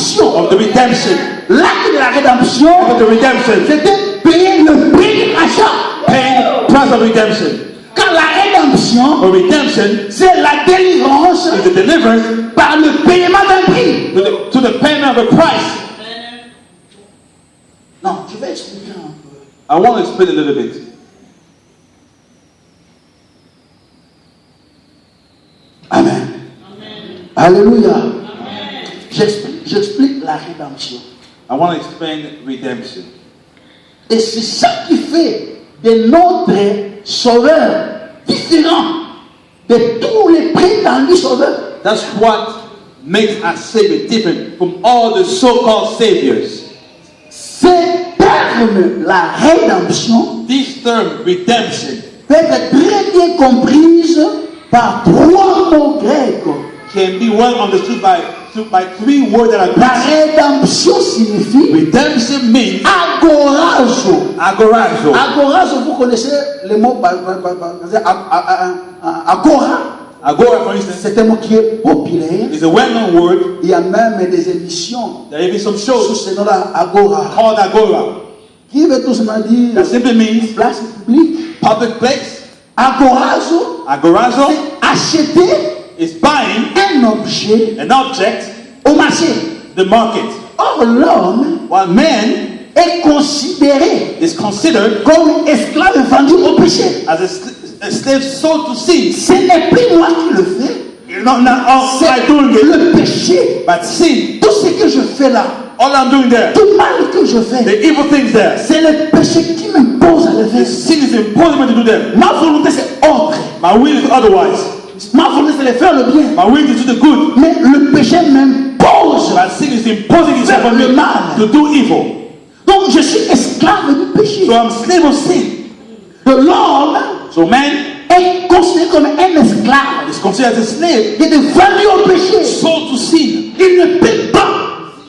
rédemption. of the redemption. L'acte de la rédemption, Of the redemption. c'était payer le prix du rachat. Paying the price of redemption. Quand la rédemption, For redemption c'est la délivrance is the deliverance par le paiement d'un prix. to the payment of a price. Non, je vais expliquer un peu. I want to explain a little bit. Amen. Alléluia. J'explique la rédemption. I want to explain redemption. Et c'est ça qui fait de notre sauveur différent de tous les prétendus sauveurs. That's what makes our Savior different from all the so-called saviors. Ce terme, la rédemption, This term, redemption, peut être très bien comprise par trois mots grecs. can be well understood by three words that are La Greek. rédemption signifie Redemption means agorazo. agorazo. Agorazo, vous connaissez le mot agora. Agora, for instance, C'est un mot qui est populaire. is a well-known word. Il y a même des émissions There are even some sous shows ce nom-là, agora. called agora. Qui veut tout simplement dire That simply means place publique. public place. Agorazo, Agorazo c'est acheter is buying un objet an object, au marché. the market. Or, l'homme While man est considéré is considered comme esclave vendu au péché. as a slave sold to sin. Ce n'est plus moi qui le fais, Not all c'est I doing it, le péché. but sin. Tout ce que je fais là, All I'm doing there, tout mal que je fais, the evil things there, c'est le péché qui m'impose à le the faire. sin is imposing me to do them. Ma volonté c'est autre. My will is otherwise. Ma volonté c'est de faire le bien. My will is to do the good. Mais le péché m'impose. But sin is imposing itself on me Le mal. to do evil. Donc je suis esclave du péché. So I'm slave of sin. L'homme So man est considéré comme un esclave. is considered as a slave, Il est vendu au péché. sold to sin. Il ne peut pas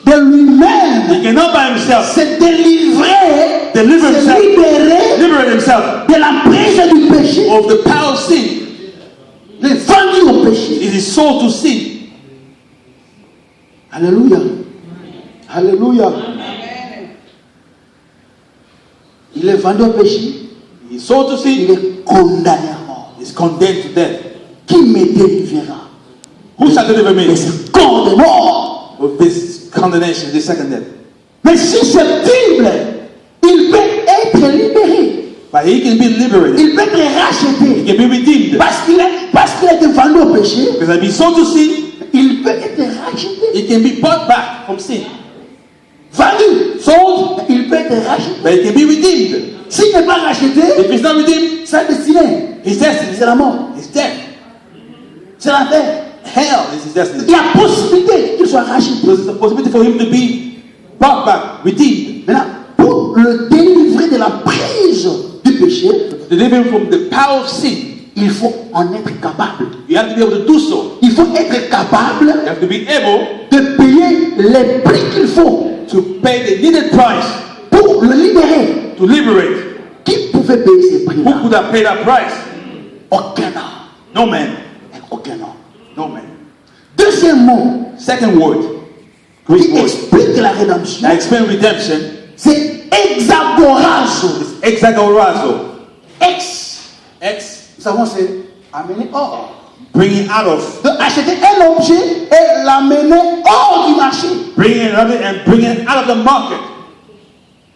de lui-même He cannot by himself se délivrer, Deliver se himself. libérer liberate himself de la prise du péché. of the power of sin. Il est vendu au péché. It is sold to sin. Alléluia. Alléluia. Il est vendu au péché. He is sold to Il sin. est condamné à mort. He is condemned to death. Qui me délivrera? Who shall deliver me Mais c'est corps de mort. of this condemnation, this second death? Mais susceptible, il peut être libéré. But he can be liberated. Il peut être He racheté. can be redeemed. Parce qu'il a été vendu au péché, Because I've been sold to sin, il peut être racheté. he can be bought back from sin. Vendu, Sold, il peut être racheté. but he can be redeemed. S'il n'est pas racheté, If he's not redeemed, sa destinée, his destiny c'est la mort. is death. C'est l'enfer. Hell is his Il destiny. y a possibilité qu'il soit racheté. There's a possibility for him to be brought back, redeemed, Maintenant, pour le délivrer de la prise du péché, deliver him from the power of sin. il faut en être capable. You have to be able to do so. Il faut être capable You have to be able de payer les prix qu'il faut to pay the needed price pour le libérer. to liberate. Qui pouvait payer ces Who prix-là? could have paid that price? Aucun homme. No man. Aucun homme. No man. Deuxième mot Second word, qui Greek word. explique la rédemption, I explain redemption. c'est exagorazo. Exagorazo. Ex. Ex, Nous savons, c'est amener hors. bringing out of, De acheter un objet et l'amener hors du marché. bringing another and bringing it out of the market.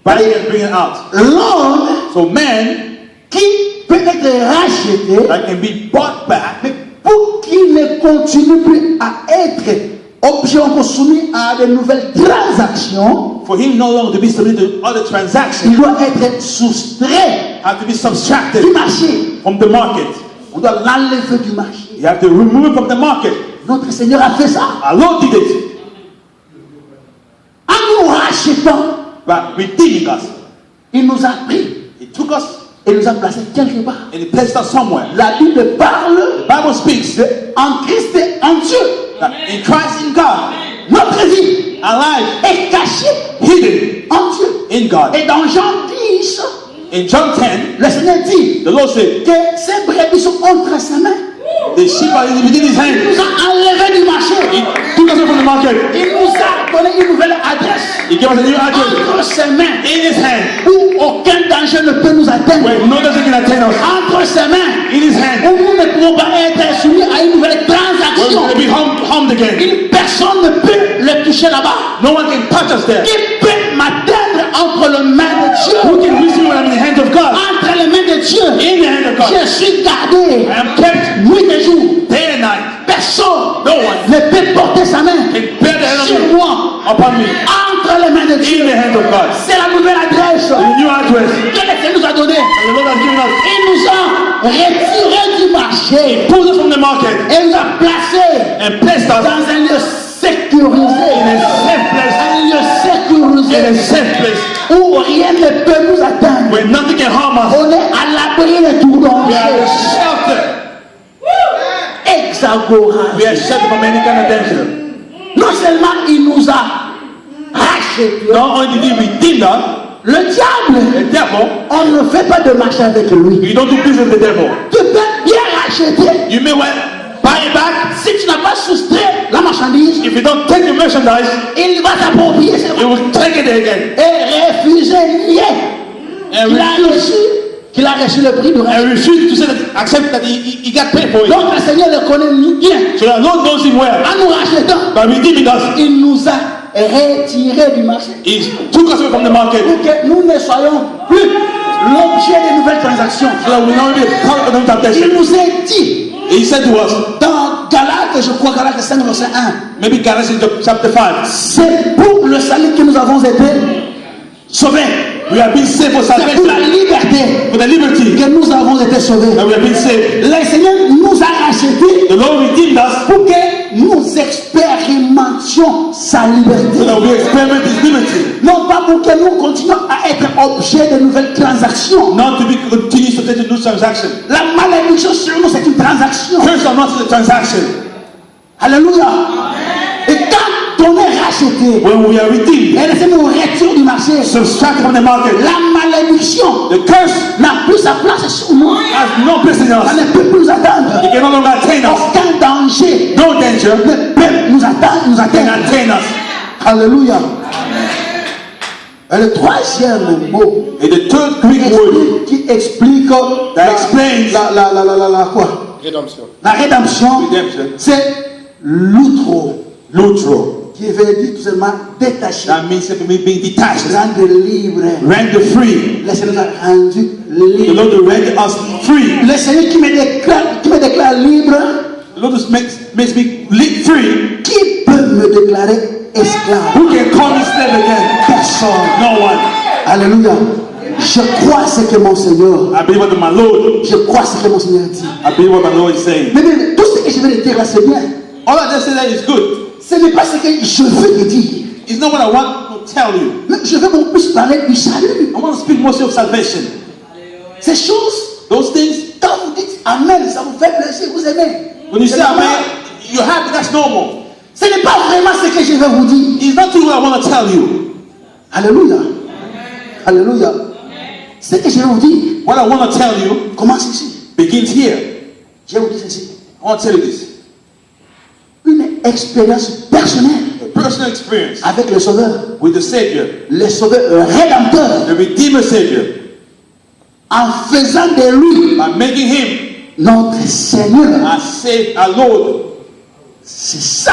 Buying and bringing it out. L'homme So man qui peut être racheté, that can be bought back, mais pour qu'il ne continue plus à être objet encore soumis à de nouvelles transactions, for him no longer to be submitted to other il transactions, doit être soustrait have to be subtracted du marché. from the market. On doit l'enlever du marché. You have to remove it from the market. Notre Seigneur a fait ça. Our Lord did it En nous rachetant, by redeeming us. il nous a pris He took us et nous a placés quelque part. and he placed us somewhere. La Bible parle The Bible speaks en Christ et en Dieu. that in Christ, in God, Notre vie alive, est cachée hidden en Dieu. in God. Et dans Jean 10, In John 10, le Seigneur dit the Lord said que ces brebis sont entre sa main. The sheep are within his Il hand. nous a enlevés du marché. He took us from the market. Il nous a donné une nouvelle adresse. He gave us a new address. Entre ses mains, In his hand. où aucun danger ne peut nous atteindre. Where no danger can attain us. Entre ses mains, In his hand. où nous ne pouvons pas être soumis à une nouvelle Where transaction. we will be harmed again. Une personne ne peut le toucher là-bas. No one can touch us there. Qui peut m'atteindre entre les mains de Dieu? Who can reach me when I'm in the hands of God? Entre les mains de Dieu, In the hand of God. je suis gardé I am kept nuit et jour. day and night. Personne No one ne peut porter sa main can bear the hand of sur me moi. upon me. Entre les mains de In Dieu. the hand of God. C'est la nouvelle adresse The new address. que le Seigneur nous a donnée. And the Lord has given us. Il nous a retirés du marché Pulled us from the market et nous a placés and placed us dans un lieu sécurisé. in a safe place. Un lieu In a sécurisé safe place où rien ne peut nous atteindre. where nothing can harm us. On est à l'abri de tout We are danger. sheltered. Hexagora. We are sheltered from any kind of danger. Non seulement il nous a rachetés, Not only did he redeem us, le diable, the devil, on ne fait pas de marché avec lui. you don't do business with the devil. Tu peux bien racheter You may well buy it back. si tu n'as pas soustrait la marchandise. If you don't take your merchandise, Il va s'approprier you will take it again et refuser nier and qu'il a reçu le prix du rachat. refuse to say that, accept that he got paid for it. Donc le Seigneur le connaît bien. So the Lord knows him well. En nous rachetant, By redeeming us, il nous a retirés du marché. he took us away from the market Pour que nous ne soyons plus l'objet de nouvelles transactions. so that we not be a part of the Il temptation. nous a dit He said to us, dans Galates, je crois Galates 5, verset 1, maybe Galatians chapter 5, c'est pour le salut que nous avons été sauvés. we have been saved for C'est pour salvation, la liberté for the liberty que nous avons été sauvés. that we have been saved. Le Seigneur nous a rachetés The Lord redeemed us pour que nous expérimentions sa so liberté. that we experiment His liberty, Non pas pour que nous continuions à être objet de nouvelles transactions. not to be continued to take a new transaction. La malédiction sur nous, c'est une transaction. Curse are not a transaction. Alléluia. Et quand on est racheté, When we are redeemed, et le Seigneur nous retire du marché, subtracted from the market, la malédiction the curse n'a plus sa place sur nous. has no place in Ça us. ne peut plus nous atteindre. It can no longer attain us. Aucun danger No danger ne peut nous atteindre. Nous can atteindre. attain us. Alléluia. Et le troisième mot And the third Greek word qui explique that explains quoi? Rédemption. La rédemption, redemption, c'est l'outro, lutro, qui veut dire tout simplement détaché, that means simply being detached, rendre libre. render free. Le Seigneur nous a rendu The libre. Lord will render us free. Le Seigneur qui me déclare libre, The Lord makes me free. qui peut me déclarer esclave? Who can call me slave again? Personne. No one. Alléluia. Je crois ce que mon Seigneur, I believe what my Lord, je crois ce que mon Seigneur dit. I believe what my Lord is saying. Mais tout ce que je vais te dire là, c'est bien. All I just said that is good. Ce n'est pas ce que je veux te dire. It's not what I want to tell you. Mais je veux qu'on puisse parler du salut. I want to speak mostly of salvation. Ces choses, Those things, quand vous dites Amen, ça vous fait plaisir, vous aimez. when you C'est say normal. amen, you're happy, that's normal. Ce n'est pas vraiment ce que je vais vous dire. It's not what I want to tell you. Alléluia. Alléluia. Ce que je vais vous dire What I want to tell you commence ici. begins here. Je vais vous dire ceci. I want to tell you this. Une expérience personnelle A personal experience avec le Sauveur. with the Savior, Le Sauveur rédempteur. the Redeemer Savior, En faisant de lui by making Him notre Seigneur. our Savior, our Lord. C'est ça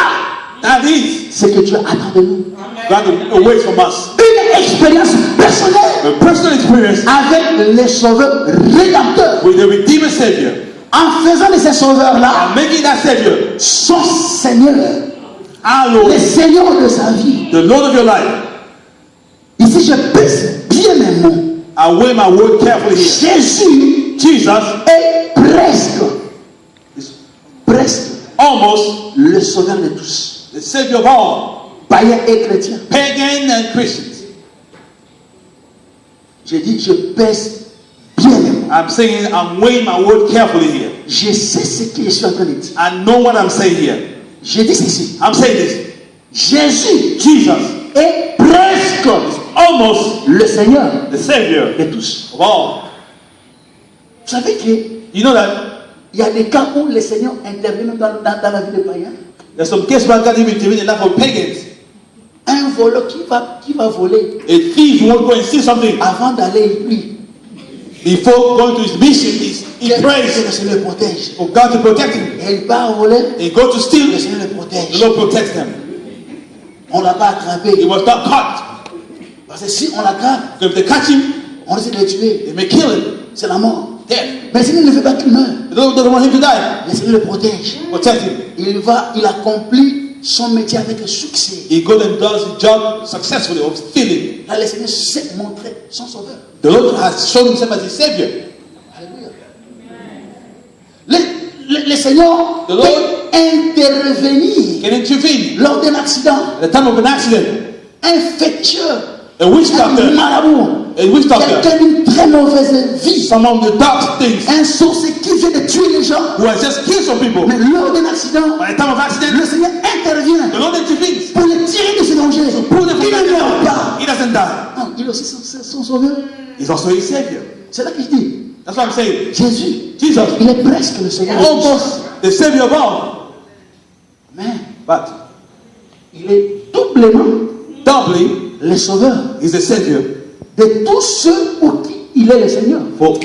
That is ce que Dieu attend de nous. God awaits from us. Une expérience personnelle A personal experience avec le Sauveur rédempteur. with the Redeemer Savior, En faisant de ces sauveurs-là by making that Savior son Seigneur, our le Lord, Seigneur de sa vie. the Lord of your life. Ici, je pèse bien mes mots. I weigh my word carefully here. Jésus Jesus est is presque almost le Sauveur de tous, the Savior of all, païens et chrétiens. pagan and Christians. Je dis, je pèse bien mes mots. I'm saying I'm weighing my word carefully here. Je sais ce que je suis en train de dire. I know what I'm saying here. Je dis ceci. I'm saying this. Jésus Jesus est presque almost le Seigneur the Savior de tous. of all. Vous savez que You know that Il y a des cas où le Seigneur intervient dans la vie des païens. There's some cases where God even intervened in the life of pagans. Un voleur qui va voler, A thief who wants to go and steal something. avant d'aller, il prie. Before going to his mission, he Que prays le Seigneur le protège. for God to protect him. Et il part voler, He goes to steal, le Seigneur le the protège. Lord protects him. On ne l'a pas He attrapé. was not caught. Parce que si on l'attrape, So if they catch him, on essaie de le tuer. they may kill him. C'est la mort. Death. Mais le Seigneur ne fait pas qu'il meure. The Lord doesn't want him to die. Le Seigneur le protège. Protect him. Il accomplit son métier avec succès. He goes and does his job successfully of stealing. Là, le Seigneur sait montrer son sauveur. The Lord has shown himself as his savior. Alléluia. Le Seigneur The Lord peut intervenir can intervene lors d'un accident. at the time of an accident. Un féticheur, A witch un doctor, marabout, a witch doctor, quelqu'un d'une très mauvaise vie, someone with dark things un sorcier qui vient de tuer les gens. who has just killed some people. Mais lors d'un accident, By the time of accident, le Seigneur intervient the Lord intervenes. pour les tirer de ce danger. Pull them from Il ne meurt that. pas. He doesn't die. Non, il est aussi son sauveur. He's also his savior. C'est là que je dis, That's what I'm saying. Jésus, Jesus, il est presque le sauveur. almost the savior of all. Mais But il est doublement doubly, le sauveur he's the savior de tous ceux pour qui il est le Seigneur. for